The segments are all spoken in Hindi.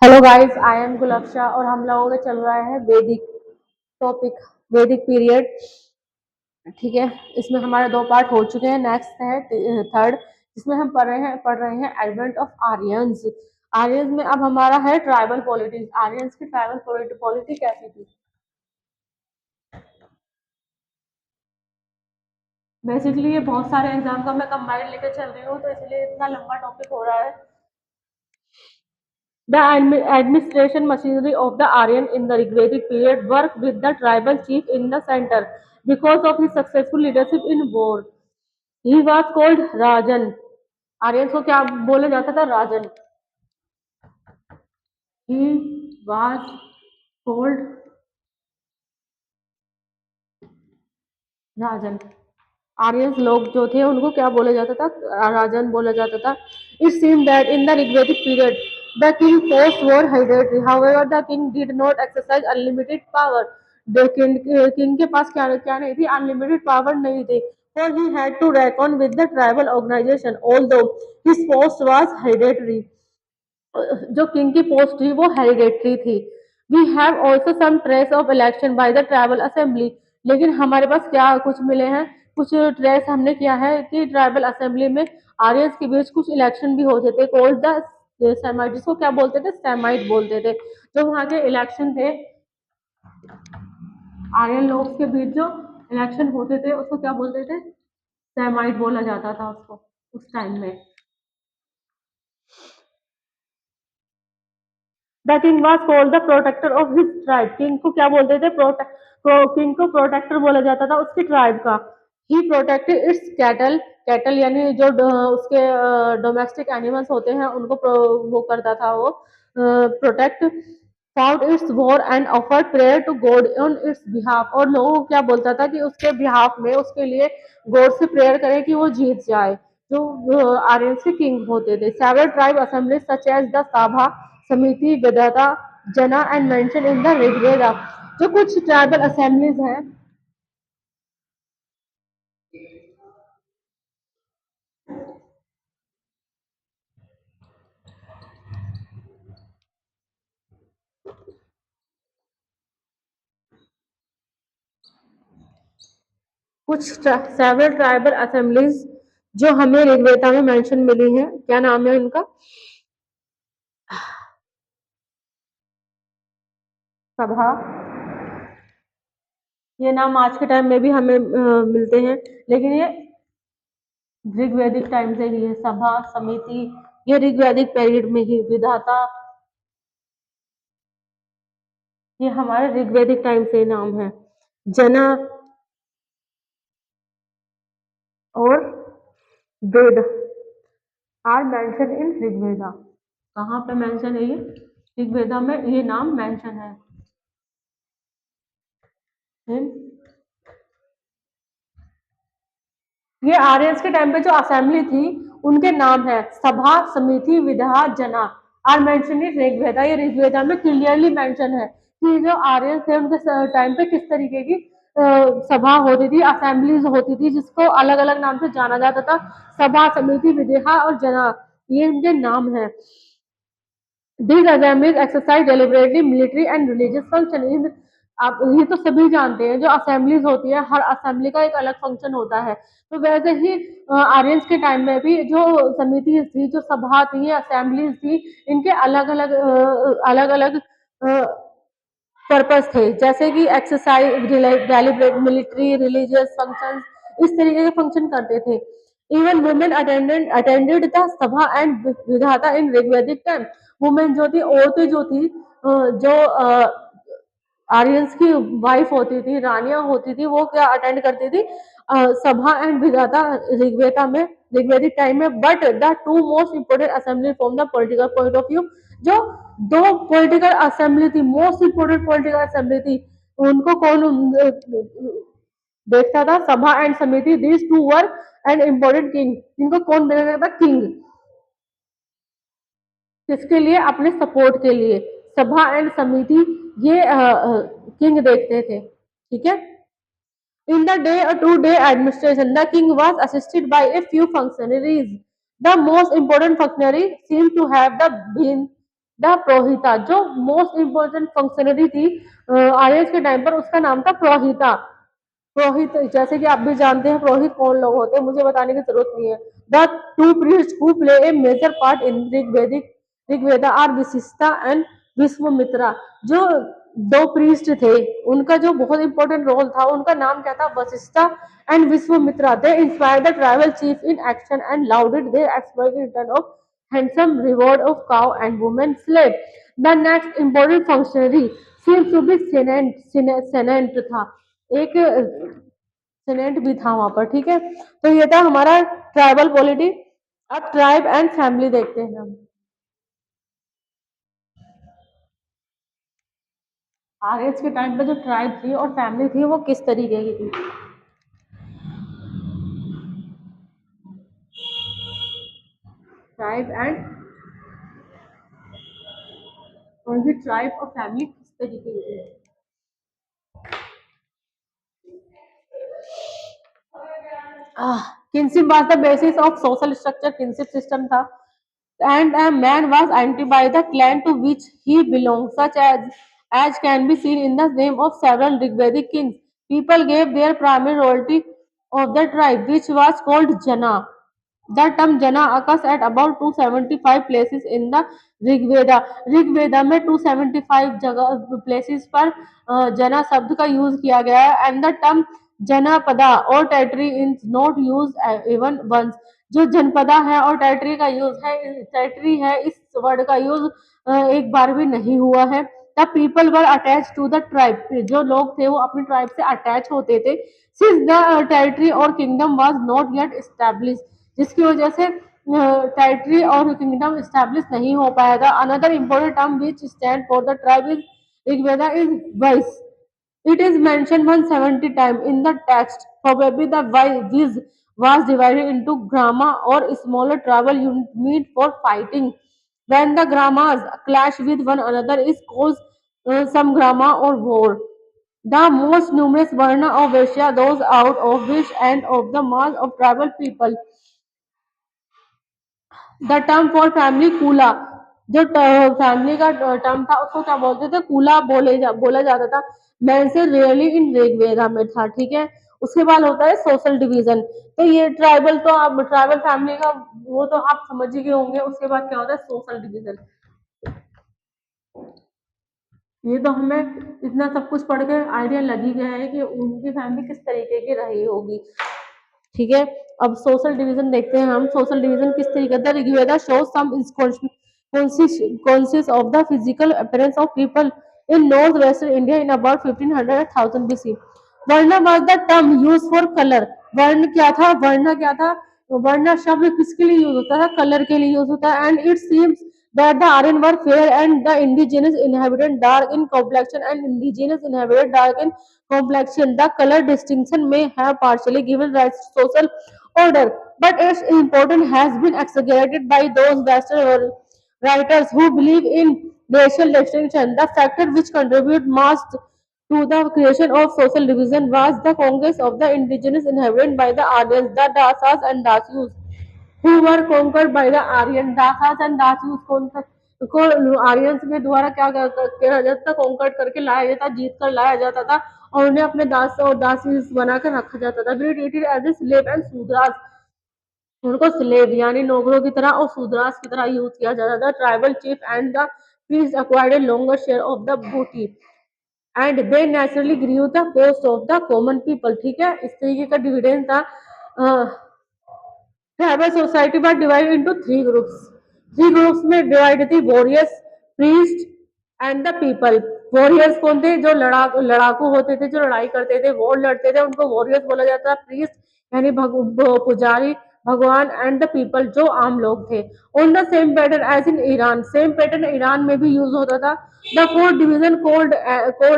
Hello guys, I am Gulfsha और हम लोगों का चल रहा है वैदिक टॉपिक, वैदिक पीरियड। ठीक है, इसमें हमारे दो पार्ट हो चुके हैं। नेक्स्ट है थर्ड, जिसमें हम पढ़ रहे हैं एडवेंट ऑफ आर्यंस। आर्यंस में अब हमारा है ट्राइबल पॉलिटिक्स। आर्यंस की ट्राइबल पॉलिटी कैसी थी? बेसिकली ये बहुत सारे एग्जाम का मैं कंबाइंड लेकर चल रही हूँ, तो इसलिए इतना लंबा टॉपिक हो रहा है। The administration machinery of the Aryan in the Rigvedic period worked with the tribal chief in the center because of his successful leadership in war. He was called Rajan. Aryan को क्या बोला जाता था? राजन. He was called राजन. आर्यन लोग जो थे उनको क्या बोला जाता था? राजन बोला जाता था. It seemed that in the Rigvedic period the king posts were hereditary. However, the king did not exercise unlimited power. The king के पास क्या क्या नहीं थी? Unlimited power नहीं थी. For he had to reckon with the tribal organization, although his post was hereditary. जो किंग की पोस्ट थी वो हेरिडेटरी थी. We have also some trace of election by the tribal assembly. लेकिन हमारे पास क्या कुछ मिले हैं? कुछ ट्रेस हमने किया है कि ट्राइबल असेंबली में आर्यंस के बीच कुछ इलेक्शन भी होते थे. कॉल्ड द सेमाइट, जिसको क्या बोलते थे? सेमाइट बोलते थे. जो वहाँ के इलेक्शन थे, आर्यन लोग के बीच जो इलेक्शन होते थे उसको क्या बोलते थे? सेमाइट बोला जाता था उसको उस टाइम में. The king was called the protector of his tribe. King को क्या बोलते थे? किंग को प्रोटेक्टर बोला जाता था उसकी ट्राइब का. ही प्रोटेक्टेड इट्स कैटल. कैटल यानी जो उसके डोमेस्टिक एनिमल्स होते हैं उनको वो करता था वो protect. Found its war and offered prayer to God on its behalf. और लोगों को क्या बोलता था कि उसके बिहाफ में उसके लिए गॉड से प्रेयर करें कि वो जीत जाए. जो आर्यन के किंग होते थे. Several tribe assembly such as the sabha samiti, vidatha, jana and mention in the Rigveda. जो कुछ ट्राइबल असेंबलीज हैं, कुछ सेवरल ट्राइबल असेंबलीज जो हमें ऋग्वेदा में मेंशन मिली हैं. क्या नाम है इनका? सभा. ये नाम आज के टाइम में भी हमें मिलते हैं, लेकिन ये ऋग्वैदिक टाइम से ही है. सभा, समिति, ये ऋग्वैदिक पीरियड में ही. विधाता, ये हमारे ऋग्वैदिक टाइम से नाम है. जना और वेद आर मेंशन इन ऋग्वेदा. कहाँ पे मेंशन है ये? ऋग्वेदा में ये नाम मेंशन है. ये आर्यंस के टाइम पे जो असेंबली थी उनके नाम है सभा, samiti, vidha, jana. Are mention in Rigveda. ये ऋग्वेदा में क्लियरली मेंशन है कि जो आर्यंस थे उनके टाइम पे किस तरीके की सभा होती थी, असेंबलीज होती थी, जिसको अलग अलग नाम से जाना जाता था. सभा, समिति, विदेहा और जना, ये इनके नाम है. These assemblies exercise deliberately military and religious function in. आप ये तो सभी जानते हैं जो असेंबलीज होती है, हर असेंबली का एक अलग फंक्शन होता है. तो वैसे ही आर्यंस के टाइम में भी जो समिति थी, जो सभा थी, असेंबलीज थी, इनके अलग अलग पर्पस थे. जैसे कि exercise, deliberate, military, religious function, इस तरीके के फंक्शन करते थे. इवन वुमेन अटेंडेड द सभा एंड विधाता इन ऋग्वेदिक टाइम. वुमेन जो थी, औरतें जो थी, जो आर्यंस की वाइफ होती थी, रानियां होती थी, वो क्या अटेंड करती थी? सभा एंड विधाता ऋग्वेदा में, ऋग्वेदिक टाइम में. But the two most important assembly from the political point of view, जो दो पॉलिटिकल असेंबली थी, मोस्ट इंपोर्टेंट पॉलिटिकल असेंबली थी, उनको कौन देखता था? सभा एंड समिति. These two were and important king. इनको कौन देखता था? किंग. किसके लिए? अपने सपोर्ट के लिए. सभा एंड समिति ये किंग देखते थे. ठीक है. इन द डे और 2 day administration, the king was assisted by a few functionaries. The most important functionary seem to have the been the purohita. जो मोस्ट इम्पोर्टेंट फंक्शनरी थी आर्यस के टाइम पर, उसका नाम था प्रोहिता। पुरोहित, जैसे कि आप भी जानते हैं पुरोहित कौन लोग होते हैं, मुझे बताने की जरूरत नहीं है। The two priest who play a major part in Rigveda are Vishishtha and Vishwamitra. जो दो प्रीस्ट थे, उनका जो बहुत इंपॉर्टेंट रोल था, उनका नाम क्या था, Vashishtha and Vishwamitra. They inspire the tribal chief in action and lauded their expert in return of handsome reward of cow and woman slave. The next important functionary seems to be Senate था, एक सेनेट भी था वहां पर, ठीक है। तो ये था हमारा ट्राइबल पॉलिटी। अब ट्राइब एंड फैमिली देखते हैं हम। आर्यस के टाइम पे जो ट्राइब थी और फैमिली थी वो किस तरीके की थी। ट्राइब एंड उनकी ट्राइब और फैमिली किस तरीके की थी। Kinship was the basis of social structure, kinship system था। And a man was identified by the clan to which he belonged, such as can be seen in the name of several Rigvedic kings. People gave their primary royalty of the tribe, which was called Jana. The term Jana occurs at about 275 places in the Rigveda. Rigveda में 275 जगह प्लेसेस पर जना शब्द का यूज किया गया है। एंड द टर्म जनपदा और territory is not use even once. जो जनपदा है और टेरिटरी का यूज है, टेरिटरी है, इस वर्ड का यूज एक बार भी नहीं हुआ है। The people were attach to the tribe. जो लोग थे वो अपनी ट्राइब से अटैच होते थे। सिंस द टेरिटरी और kingdom was not yet establish, जिसकी वजह से टेरिटरी और किंगडम स्टैब्लिश नहीं हो पाया था। Another important term which stand for the tribe is Rigveda is vice. It is mentioned 170 times in the text. Probably the Viz was divided into grama or smaller tribal unit for fighting. When the gramas clash with one another is called some grama or war. The most numerous Varna of Asia, those out of which and of the mass of tribal people. The term for family kula. जो फैमिली का टर्म था उसको क्या बोलते थे, कूला बोला जाता था। मेंशन रियली इन ऋग्वेदा में था, ठीक है। उसके बाद होता है सोशल डिवीजन। तो ये ट्राइबल, तो आप ट्राइबल फैमिली का वो तो आप समझ ही गए होंगे। उसके बाद क्या होता है सोशल डिवीजन। ये तो हमें इतना सब कुछ पढ़ के आइडिया लग ही गया है कि उनकी फैमिली किस तरीके की रही होगी, ठीक है। अब सोशल डिवीजन देखते हैं हम। सोशल डिवीजन किस तरीके का, Rigveda shows some conscious of the physical appearance of people in north western India in about 1500 BC। Varna was the term use for colour. वर्ण क्या था, वर्ण क्या था, वर्ण शब्द किसके लिए यूज होता है, कलर के लिए यूज होता है। And it seems that the Aryan were fair and the indigenous inhabitant dark in complexion and indigenous inhabitant dark in complexion. The color distinction may have partially given rise to social order, but its importance has been exaggerated by those Western writers who believe in racial distinction. The factor which contributed most to the creation of social division was the conquest of the indigenous inhabitant by the Aryans, the Dasas and Dasyus, who were conquered by the Aryan। Dasas and dasyus कौन था, को आर्यंस के द्वारा क्या किया जाता था, कॉन्कर्ड करके लाया जाता, जीत कर लाया जाता था और उन्हें अपने दास और दासी बना कर रखा जाता था। We treated as a slave and shudras. उनको स्लेव यानी नौकरों की तरह और शूद्रास की तरह यूज किया जाता था। Tribal cheap and the priest acquired a longer share of the booty and they naturally grew the cost of the common people, ठीक है। इस तरीके का डिविडेंड था। ट्राइबल सोसाइटी पर divide into three groups. Three groups में डिवाइड थी warriors, priest and the people. Warriors कौन थे, जो लड़ाकू होते थे, जो लड़ाई करते थे, वॉर लड़ते थे, उनको वॉरियर्स बोला जाता था। प्रीस्ट यानी पुजारी, भगवान एंड द पीपल जो आम लोग थे। On the same pattern as in Iran, same pattern Iran में भी यूज होता था। The fourth division called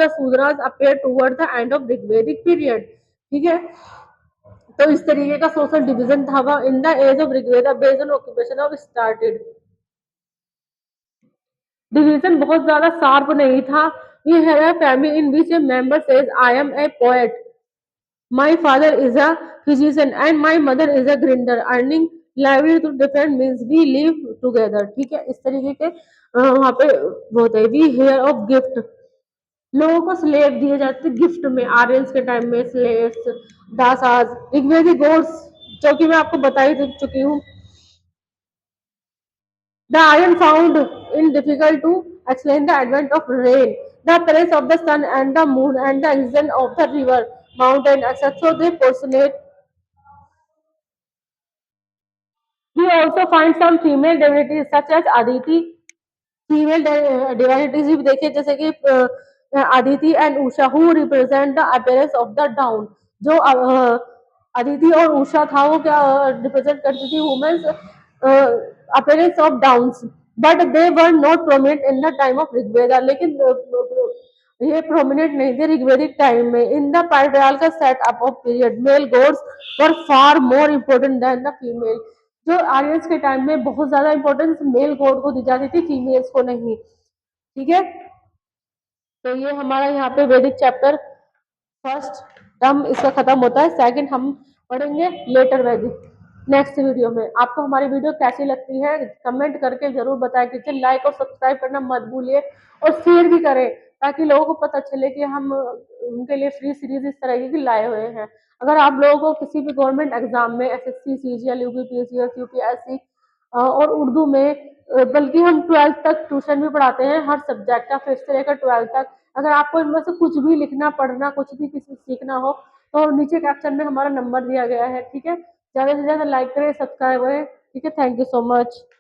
the shudras appear toward the end of Rigvedic period, ठीक है। तो इस तरीके का सोशल डिवीजन था in the age of Rigveda based on occupation of started. Division बहुत ज्यादा शार्प नहीं था। ये है family in which a member says I am a poet, my father is a physician and my mother is a grinder earning lively to different means we live together, ठीक है, इस तरीके के वहाँ पे वो होता है। वी हेयर ऑफ गिफ्ट, लोगों को स्लेव दिए जाते गिफ्ट में, आर्यंस के टाइम में स्लेव्स, दासाज, ऋग्वेदिक गोड्स, जो कि मैं आपको बता ही चुकी हूँ। The iron found in difficult to explain the advent of rain, the appearance of the sun and the moon, and the existence of the river, mountain, etc. So they personate. We also find some female divinities such as Aditi, female divinities भी देखिए, जैसे कि Aditi and Usha who represent the appearance of the dawn. जो अदिति और उषा था वो क्या रिप्रेजेंट करती थी, women's appearance of dawns, but they were not prominent in the time of Rigveda, लेकिन ये प्रोमिनेंट नहीं थे ऋग्वेदिक टाइम में। In the patriarchal setup of period male gods were far more important than the female. जो आर्यंस के टाइम में बहुत ज्यादा इंपॉर्टेंस मेल गॉड को दी जाती थी, फीमेल्स को नहीं, ठीक है। तो ये हमारा यहाँ पे वैदिक चैप्टर फर्स्ट टर्म इसका खत्म होता है। सेकंड हम पढ़ेंगे लेटर वैदिक नेक्स्ट वीडियो में। आपको हमारी वीडियो कैसी लगती है कमेंट करके जरूर बताएं, कीजिए लाइक और सब्सक्राइब करना मत भूलिए, और शेयर भी करें ताकि लोगों को पता चले कि हम उनके लिए फ्री सीरीज इस तरह की लाए हुए हैं। अगर आप लोगों को किसी भी गवर्नमेंट एग्जाम में एसएससी सीजीएल यूपीपीएससी यूपीएससी और उर्दू में बल्कि हम 12th तक ट्यूशन भी पढ़ाते हैं हर सब्जेक्ट का, 5th से लेकर 12th तक। अगर आपको इनमें से कुछ भी लिखना पढ़ना कुछ भी किसी सीखना हो तो नीचे कैप्शन में हमारा नंबर दिया गया है, ठीक है। ज़्यादा से ज़्यादा लाइक करें, सब्सक्राइब करें, ठीक है। Thank you so much.